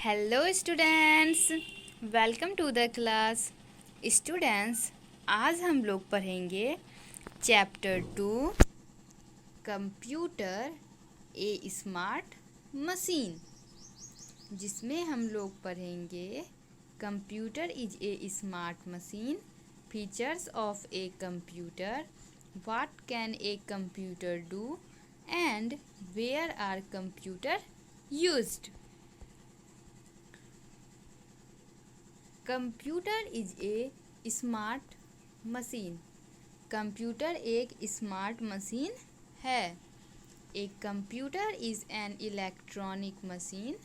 Hello students, welcome to the class. Students, आज हम लोग पढ़ेंगे chapter 2 computer a smart machine, जिसमें हम लोग पढ़ेंगे computer is a smart machine, features of a computer, what can a computer do and where are computers used. Computer is a smart machine. Computer एक smart machine है। A computer is an electronic machine.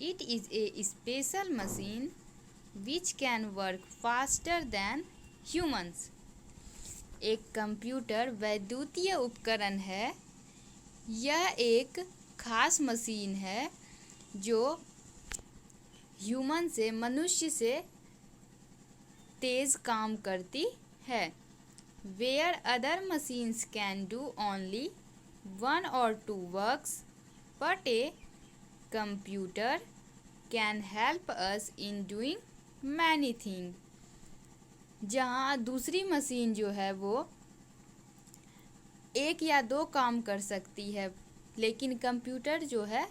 It is a special machine which can work faster than humans. एक computer वैद्युतीय उपकरण है। यह एक खास machine है जो ह्यूमन से मनुष्य से तेज़ काम करती है। Where other machines can do only one और two works, but a computer can help us in doing many thing. जहाँ दूसरी मशीन जो है वो एक या दो काम कर सकती है, लेकिन कंप्यूटर जो है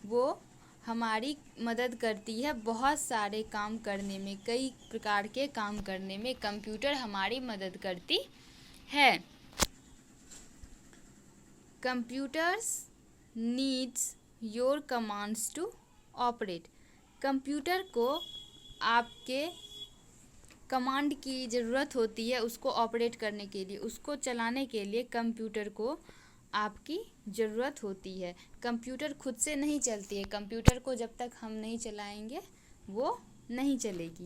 वो हमारी मदद करती है बहुत सारे काम करने में। कई प्रकार के काम करने में कंप्यूटर हमारी मदद करती है। Computers needs your commands to operate. Computer को आपके कमांड की ज़रूरत होती है उसको ऑपरेट करने के लिए, उसको चलाने के लिए कंप्यूटर को आपकी ज़रूरत होती है। कंप्यूटर खुद से नहीं चलती है। कंप्यूटर को जब तक हम नहीं चलाएंगे वो नहीं चलेगी।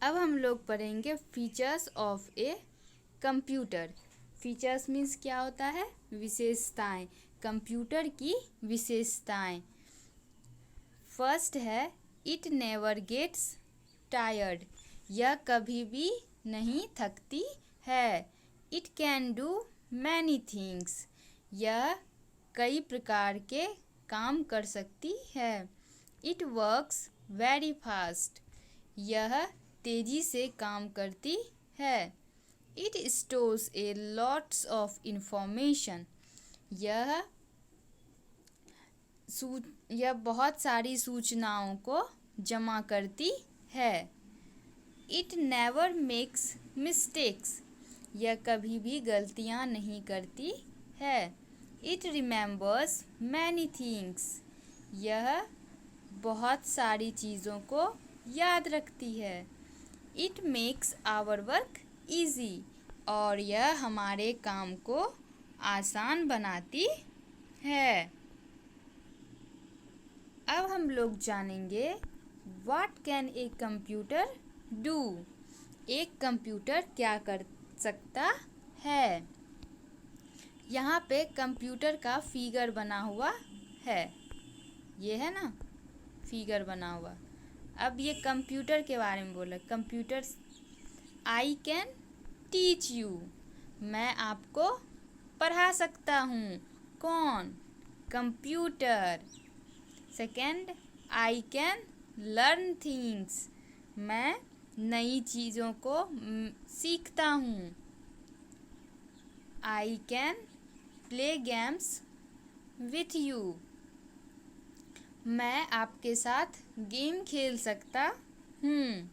अब हम लोग पढ़ेंगे features of a computer. Features means क्या होता है? विशेषताएं। कंप्यूटर की विशेषताएं। फर्स्ट है इट नेवर गेट्स टायर्ड। यह कभी भी नहीं थकती है। It can do many things. यह कई प्रकार के काम कर सकती है। It works very fast. यह तेज़ी से काम करती है। It stores a lots of information. यह बहुत सारी सूचनाओं को जमा करती है। It never makes mistakes. यह कभी भी गलतियां नहीं करती है। It remembers many things. यह बहुत सारी चीज़ों को याद रखती है। It makes our work easy. और यह हमारे काम को आसान बनाती है। अब हम लोग जानेंगे what can a computer do. एक कंप्यूटर क्या कर सकता है। यहाँ पे कंप्यूटर का फिगर बना हुआ है, ये है ना फिगर बना हुआ। अब ये कंप्यूटर के बारे में बोला। Computer I can teach you. मैं आपको पढ़ा सकता हूँ। कौन? Computer. Second, I can learn things. मैं नई चीज़ों को सीखता हूँ। I can play games with you. मैं आपके साथ गेम खेल सकता हूँ।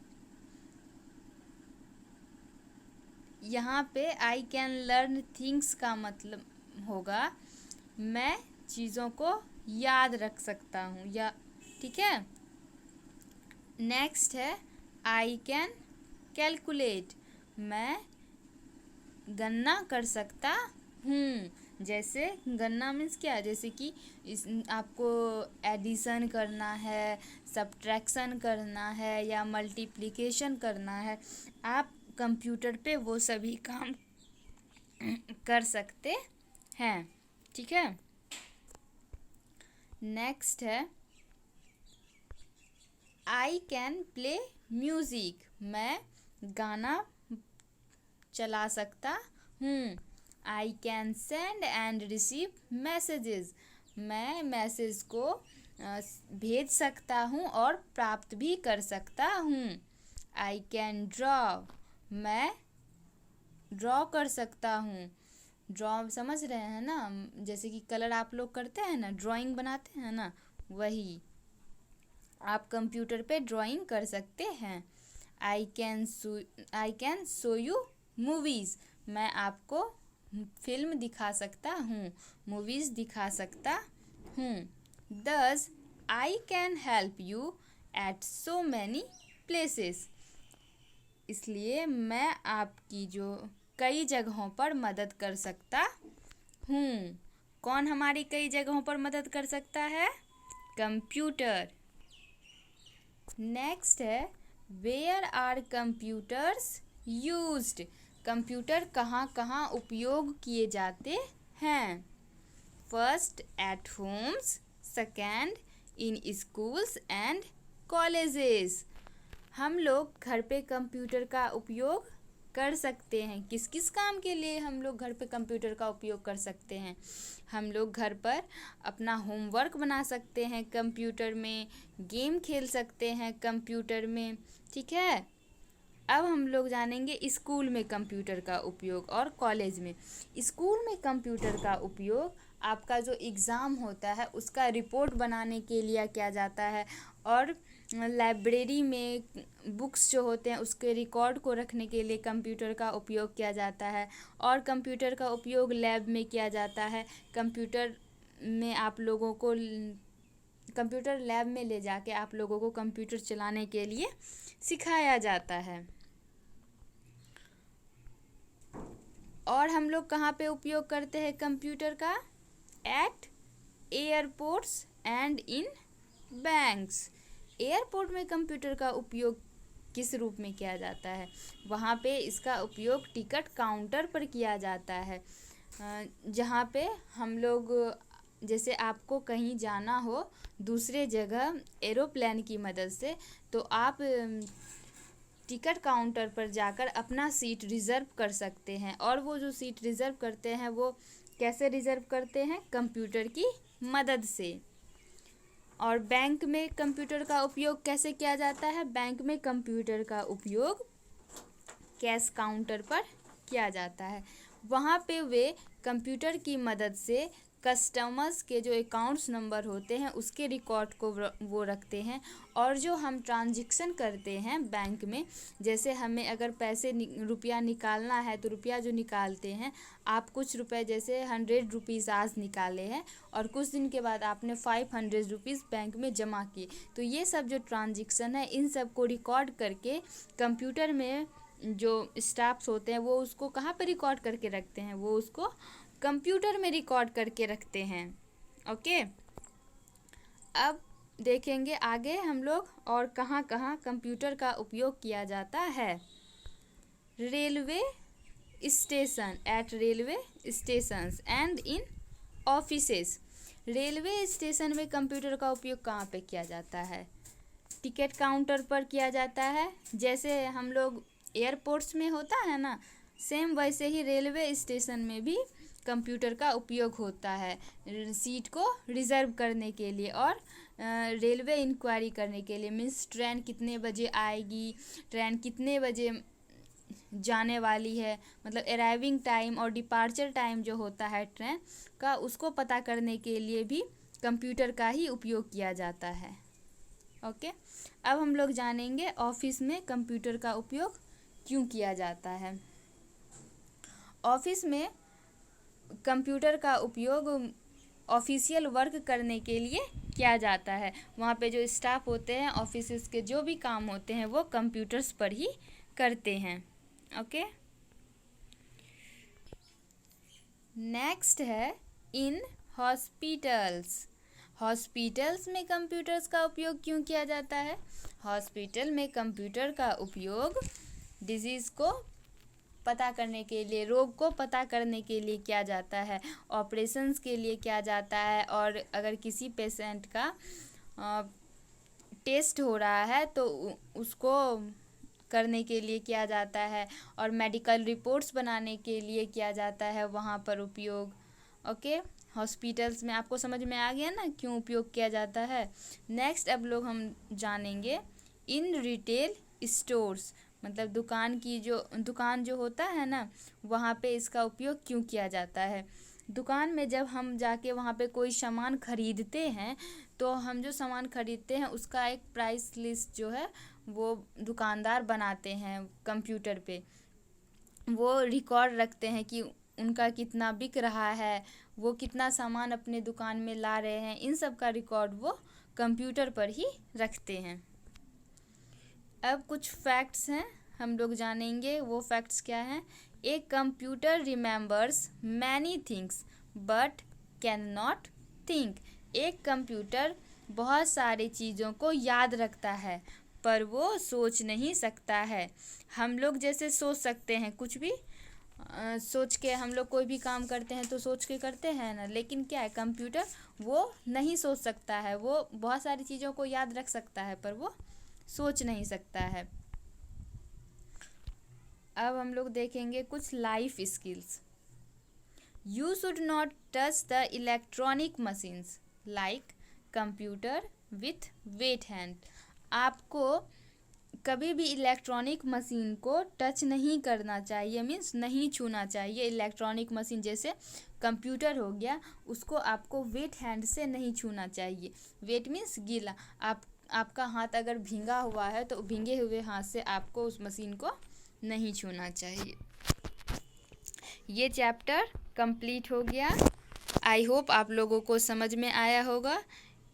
यहाँ पे आई कैन लर्न थिंग्स का मतलब होगा मैं चीज़ों को याद रख सकता हूँ, या ठीक है। नेक्स्ट है आई कैन कैलकुलेट। मैं गणना कर सकता हूँ। जैसे गणना मीन्स क्या? जैसे कि आपको एडिशन करना है, सब्ट्रैक्शन करना है या मल्टीप्लिकेशन करना है, आप कंप्यूटर पे वो सभी काम कर सकते हैं, ठीक है। नेक्स्ट है आई कैन प्ले म्यूज़िक। मैं गाना चला सकता हूँ। I can send and receive messages. मैं मैसेज को भेज सकता हूँ और प्राप्त भी कर सकता हूँ। आई कैन ड्रॉ, मैं ड्रॉ कर सकता हूँ। ड्रॉ समझ रहे हैं ना, जैसे कि कलर आप लोग करते हैं ना, ड्राइंग बनाते हैं ना, वही आप कंप्यूटर पे ड्राइंग कर सकते हैं। I can show you movies, मैं आपको फिल्म दिखा सकता हूँ, मूवीज़ दिखा सकता हूँ। Thus I can help you at so many places, इसलिए मैं आपकी जो कई जगहों पर मदद कर सकता हूँ। कौन हमारी कई जगहों पर मदद कर सकता है? कंप्यूटर। नेक्स्ट है where are computers used, computer कहाँ कहाँ उपयोग किए जाते हैं? First at homes, second in schools and colleges. हम लोग घर पे कंप्यूटर का उपयोग कर सकते हैं। किस किस काम के लिए हम लोग घर पे कंप्यूटर का उपयोग कर सकते हैं? हम लोग घर पर अपना होमवर्क बना सकते हैं कंप्यूटर में, गेम खेल सकते हैं कंप्यूटर में, ठीक है। अब हम लोग जानेंगे स्कूल में कंप्यूटर का उपयोग और कॉलेज में। स्कूल में कंप्यूटर का उपयोग आपका जो एग्ज़ाम होता है उसका रिपोर्ट बनाने के लिए किया जाता है, और लाइब्रेरी में बुक्स जो होते हैं उसके रिकॉर्ड को रखने के लिए कंप्यूटर का उपयोग किया जाता है, और कंप्यूटर का उपयोग लैब में किया जाता है। कंप्यूटर में आप लोगों को कंप्यूटर लैब में ले जाके आप लोगों को कंप्यूटर चलाने के लिए सिखाया जाता है। और हम लोग कहाँ पे उपयोग करते हैं कंप्यूटर का? At airports and in banks. Airport में कंप्यूटर का उपयोग किस रूप में किया जाता है? वहाँ पे इसका उपयोग टिकट काउंटर पर किया जाता है, जहाँ पे हम लोग, जैसे आपको कहीं जाना हो दूसरे जगह एरोप्लेन की मदद से, तो आप टिकट काउंटर पर जाकर अपना सीट रिज़र्व कर सकते हैं। और वो जो सीट रिज़र्व करते हैं वो कैसे रिज़र्व करते हैं? कंप्यूटर की मदद से। और बैंक में कंप्यूटर का उपयोग कैसे किया जाता है? बैंक में कंप्यूटर का उपयोग कैश काउंटर पर किया जाता है। वहाँ पे वे कंप्यूटर की मदद से कस्टमर्स के जो अकाउंट्स नंबर होते हैं उसके रिकॉर्ड को वो रखते हैं, और जो हम ट्रांजैक्शन करते हैं बैंक में, जैसे हमें अगर पैसे रुपया निकालना है तो रुपया जो निकालते हैं, आप कुछ रुपए जैसे 100 रुपीज़ आज निकाले हैं और कुछ दिन के बाद आपने 500 रुपीज़ बैंक में जमा किए, तो ये सब जो ट्रांजैक्शन है इन सब को रिकॉर्ड करके कंप्यूटर में जो स्टाफ्स होते हैं वो उसको कहाँ पर रिकॉर्ड करके रखते हैं? वो उसको कंप्यूटर में रिकॉर्ड करके रखते हैं। ओके, अब देखेंगे आगे हम लोग और कहाँ कहाँ कंप्यूटर का उपयोग किया जाता है। Railway station, eight railway stations and in offices. Railway station में कंप्यूटर का उपयोग कहाँ पे किया जाता है? टिकट काउंटर पर किया जाता है, जैसे हम लोग एयरपोर्ट्स में होता है ना, सेम वैसे ही रेलवे स्टेशन में भी कंप्यूटर का उपयोग होता है सीट को रिज़र्व करने के लिए और रेलवे इंक्वायरी करने के लिए। मीन्स ट्रेन कितने बजे आएगी, ट्रेन कितने बजे जाने वाली है, मतलब अराइविंग टाइम और डिपार्चर टाइम जो होता है ट्रेन का, उसको पता करने के लिए भी कंप्यूटर का ही उपयोग किया जाता है। ओके, अब हम लोग जानेंगे ऑफिस में कंप्यूटर का उपयोग क्यों किया जाता है। ऑफिस में कंप्यूटर का उपयोग ऑफिशियल वर्क करने के लिए किया जाता है। वहाँ पे जो स्टाफ होते हैं ऑफिस के जो भी काम होते हैं वो कंप्यूटर्स पर ही करते हैं। ओके, नेक्स्ट है इन हॉस्पिटल्स। हॉस्पिटल्स में कंप्यूटर्स का उपयोग क्यों किया जाता है? हॉस्पिटल में कंप्यूटर का उपयोग डिजीज़ को पता करने के लिए, रोग को पता करने के लिए किया जाता है, ऑपरेशंस के लिए किया जाता है, और अगर किसी पेशेंट का टेस्ट हो रहा है तो उसको करने के लिए किया जाता है, और मेडिकल रिपोर्ट्स बनाने के लिए किया जाता है वहाँ पर उपयोग। ओके, हॉस्पिटल्स में आपको समझ में आ गया ना क्यों उपयोग किया जाता है। नेक्स्ट अब लोग हम जानेंगे इन रिटेल स्टोर्स, मतलब दुकान जो होता है ना, वहाँ पे इसका उपयोग क्यों किया जाता है। दुकान में जब हम जाके वहाँ पे कोई सामान खरीदते हैं तो हम जो सामान खरीदते हैं उसका एक प्राइस लिस्ट जो है वो दुकानदार बनाते हैं कंप्यूटर पे। वो रिकॉर्ड रखते हैं कि उनका कितना बिक रहा है, वो कितना सामान अपने दुकान में ला रहे हैं, इन सब का रिकॉर्ड वो कंप्यूटर पर ही रखते हैं। अब कुछ फैक्ट्स हैं हम लोग जानेंगे, वो फैक्ट्स क्या हैं। A computer remembers many things but can not think. एक कंप्यूटर बहुत सारी चीज़ों को याद रखता है पर वो सोच नहीं सकता है। हम लोग जैसे सोच सकते हैं कुछ भी सोच के, हम लोग कोई भी काम करते हैं तो सोच के करते हैं ना, लेकिन क्या है कंप्यूटर वो नहीं सोच सकता है। वो बहुत सारी चीज़ों को याद रख सकता है पर वो सोच नहीं सकता है। अब हम लोग देखेंगे कुछ life skills. You should not touch the electronic machines like computer with wait hand. आपको कभी भी इलेक्ट्रॉनिक मशीन को टच नहीं करना चाहिए, मीन्स नहीं छूना चाहिए। इलेक्ट्रॉनिक मशीन जैसे कंप्यूटर हो गया, उसको आपको वेट हैंड से नहीं छूना चाहिए। वेट मीन्स गीला। आपका हाथ अगर भींगा हुआ है तो भींगे हुए हाथ से आपको उस मशीन को नहीं छूना चाहिए। ये चैप्टर कंप्लीट हो गया। आई होप आप लोगों को समझ में आया होगा।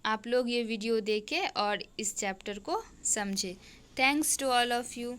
आप लोग ये वीडियो देखें और इस चैप्टर को समझें। Thanks to all of you.